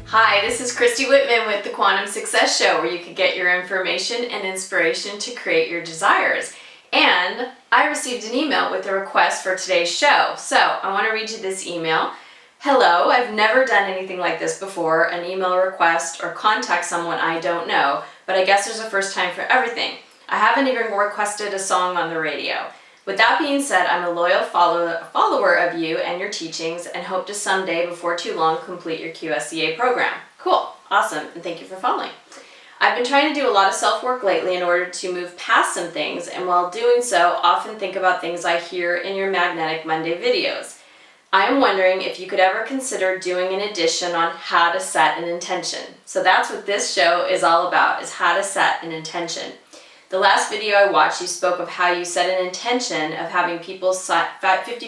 Hi, this is Christy Whitman with the Quantum Success Show, where you can get your information and inspiration to create your desires. And I received an email with a request for today's show. So I want to read you this email. Hello, I've never done anything like this before, an email request or contact someone I don't know, but I guess there's a first time for everything. I haven't even requested a song on the radio. With that being said, I'm a loyal follower of you and your teachings and hope to someday, before too long, complete your QSCA program. Cool, awesome, and thank you for following. I've been trying to do a lot of self-work lately in order to move past some things, and while doing so, often think about things I hear in your Magnetic Monday videos. I am wondering if you could ever consider doing an edition on how to set an intention. So that's what this show is all about, is how to set an intention. The last video I watched, you spoke of how you set an intention of having 50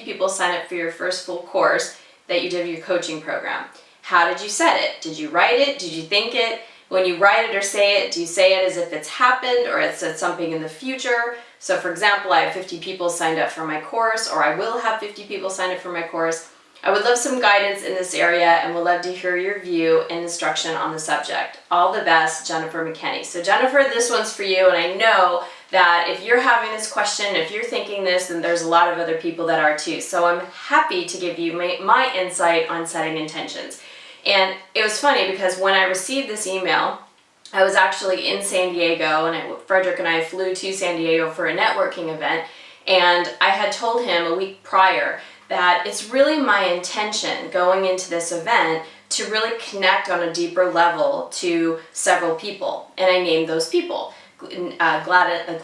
people sign up for your first full course that you did your coaching program. How did you set it? Did you write it? Did you think it? When you write it or say it, do you say it as if it's happened or it's something in the future? So for example, I have 50 people signed up for my course, or I will have 50 people signed up for my course. I would love some guidance in this area and would love to hear your view and instruction on the subject. All the best, Jennifer McKenney. So Jennifer, this one's for you, and I know that if you're having this question, if you're thinking this, then there's a lot of other people that are too. So I'm happy to give you my insight on setting intentions. And it was funny because when I received this email, I was actually in San Diego, and Frederick and I flew to San Diego for a networking event, and I had told him a week prior that it's really my intention going into this event to really connect on a deeper level to several people. And I named those people. Natalie and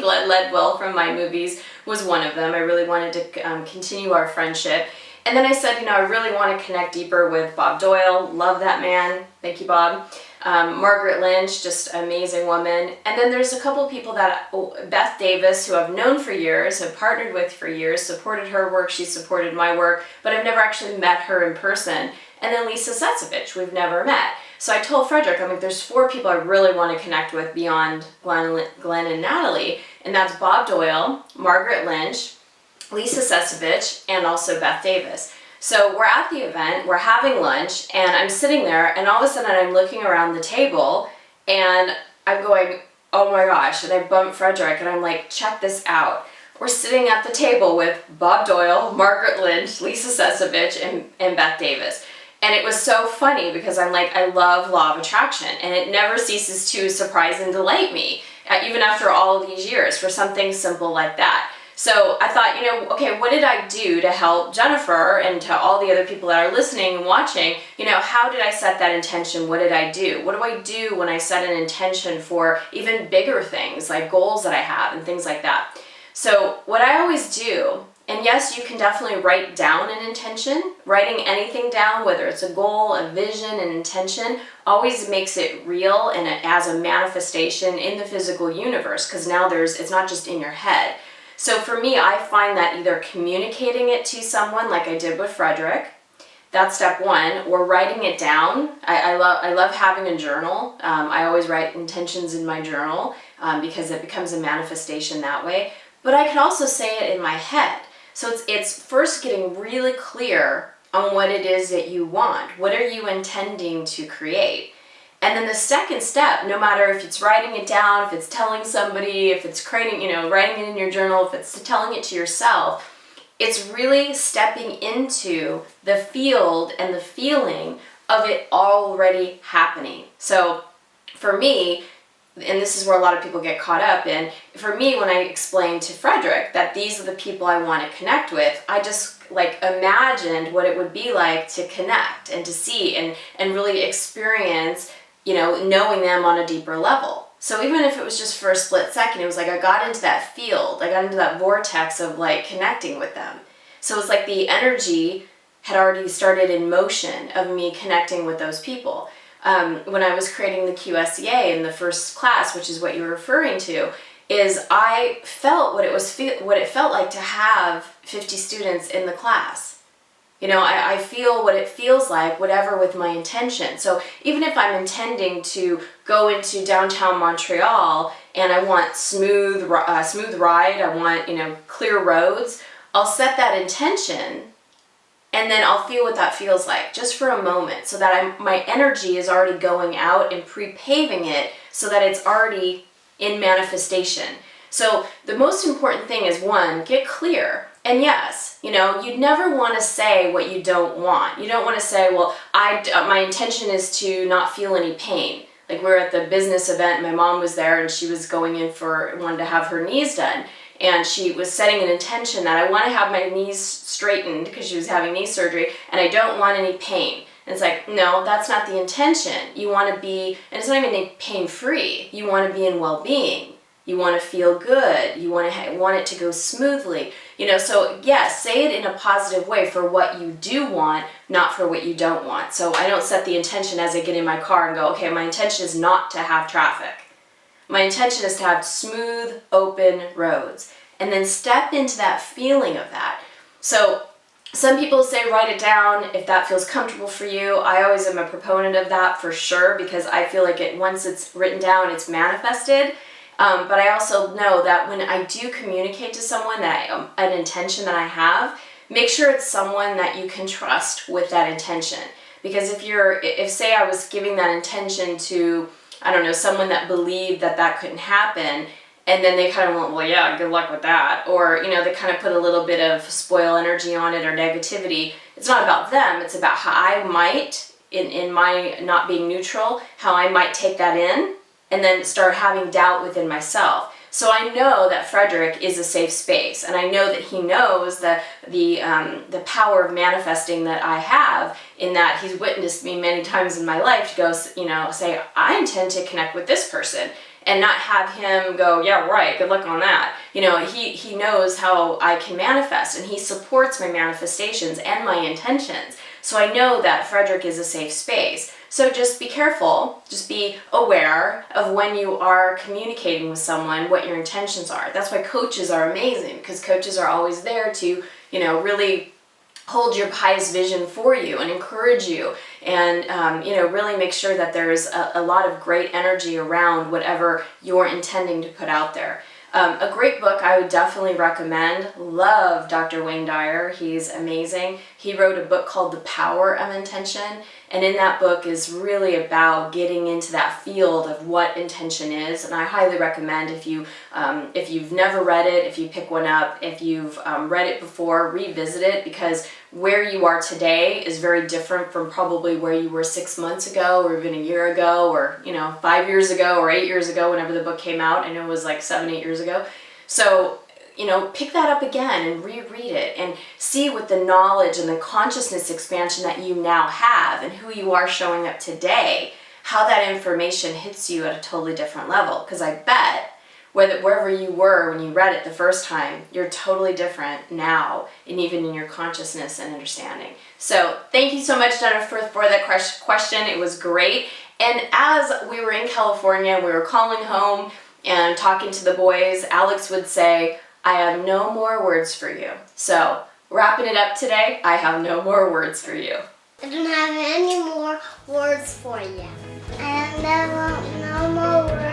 Glenn Ledwell from my movies was one of them. I really wanted to continue our friendship. And then I said, I really want to connect deeper with Bob Doyle. Love that man. Thank you, Bob. Margaret Lynch, just an amazing woman. And then there's a couple people that, Beth Davis, who I've known for years, have partnered with for years, supported her work, she supported my work, but I've never actually met her in person. And then Lisa Setsovich, we've never met. So I told Frederick, there's 4 people I really want to connect with beyond Glenn and Natalie, and that's Bob Doyle, Margaret Lynch, Lisa Setsovich, and also Beth Davis. So we're at the event, we're having lunch, and I'm sitting there, and all of a sudden I'm looking around the table, and I'm going, oh my gosh, and I bump Frederick, and I'm like, check this out. We're sitting at the table with Bob Doyle, Margaret Lynch, Lisa Setsovich, and Beth Davis. And it was so funny because I'm like, I love law of attraction, and it never ceases to surprise and delight me, even after all of these years, for something simple like that. So I thought, okay, what did I do to help Jennifer and to all the other people that are listening and watching? How did I set that intention? What did I do? What do I do when I set an intention for even bigger things, like goals that I have and things like that? So what I always do, and yes, you can definitely write down an intention. Writing anything down, whether it's a goal, a vision, an intention, always makes it real and as a manifestation in the physical universe, because now it's not just in your head. So for me, I find that either communicating it to someone, like I did with Frederick, that's step one, or writing it down. I love having a journal. I always write intentions in my journal because it becomes a manifestation that way. But I can also say it in my head. So it's first getting really clear on what it is that you want. What are you intending to create? And then the second step, no matter if it's writing it down, if it's telling somebody, if it's creating, writing it in your journal, if it's telling it to yourself, it's really stepping into the field and the feeling of it already happening. So for me, and this is where a lot of people get caught up in, for me, when I explained to Frederick that these are the people I want to connect with, I just imagined what it would be like to connect and to see and really experience knowing them on a deeper level. So even if it was just for a split second, it was like I got into that field, I got into that vortex of connecting with them. So it's like the energy had already started in motion of me connecting with those people. When I was creating the QSCA in the first class, which is what you're referring to, is I felt what it felt like to have 50 students in the class. I feel what it feels like, whatever with my intention. So even if I'm intending to go into downtown Montreal and I want smooth ride, I want, clear roads, I'll set that intention and then I'll feel what that feels like just for a moment, so that my energy is already going out and pre-paving it so that it's already in manifestation. So the most important thing is, one, get clear. And yes, you'd never want to say what you don't want. You don't want to say, well, my intention is to not feel any pain. Like, we were at the business event, my mom was there, and she was wanted to have her knees done. And she was setting an intention that I want to have my knees straightened because she was having knee surgery, and I don't want any pain. And it's like, no, that's not the intention. You want to be, and it's not even pain-free. You want to be in well-being. You want to feel good. You want it to go smoothly. So yes, say it in a positive way for what you do want, not for what you don't want. So I don't set the intention as I get in my car and go, okay, my intention is not to have traffic. My intention is to have smooth, open roads. And then step into that feeling of that. So some people say write it down if that feels comfortable for you. I always am a proponent of that for sure, because I feel like once it's written down, it's manifested. But I also know that when I do communicate to someone that an intention that I have, make sure it's someone that you can trust with that intention. Because if say I was giving that intention to, I don't know, someone that believed that couldn't happen, and then they kind of went, well, yeah, good luck with that. Or, they kind of put a little bit of spoil energy on it or negativity. It's not about them. It's about how I might, in my not being neutral, how I might take that in and then start having doubt within myself. So I know that Frederick is a safe space, and I know that he knows the power of manifesting that I have, in that he's witnessed me many times in my life to go, say, I intend to connect with this person, and not have him go, yeah, right, good luck on that. He knows how I can manifest, and he supports my manifestations and my intentions. So I know that Frederick is a safe space. So just be careful, just be aware of when you are communicating with someone, what your intentions are. That's why coaches are amazing, because coaches are always there to, really hold your highest vision for you and encourage you, and really make sure that there's a lot of great energy around whatever you're intending to put out there. A great book I would definitely recommend. Love Dr. Wayne Dyer. He's amazing. He wrote a book called The Power of Intention, and in that book is really about getting into that field of what intention is. And I highly recommend, if you've never read it, if you pick one up, if you've read it before, revisit it, because where you are today is very different from probably where you were 6 months ago, or even a year ago, or 5 years ago, or 8 years ago, whenever the book came out. I know it was like 7-8 years ago. So pick that up again and reread it, and see with the knowledge and the consciousness expansion that you now have, and who you are showing up today, how that information hits you at a totally different level. Because I bet wherever you were when you read it the first time, you're totally different now, and even in your consciousness and understanding. So thank you so much, Jennifer, for that question. It was great. And as we were in California, we were calling home and talking to the boys, Alex would say, I have no more words for you. So wrapping it up today, I have no more words for you. I don't have any more words for you. I have no more words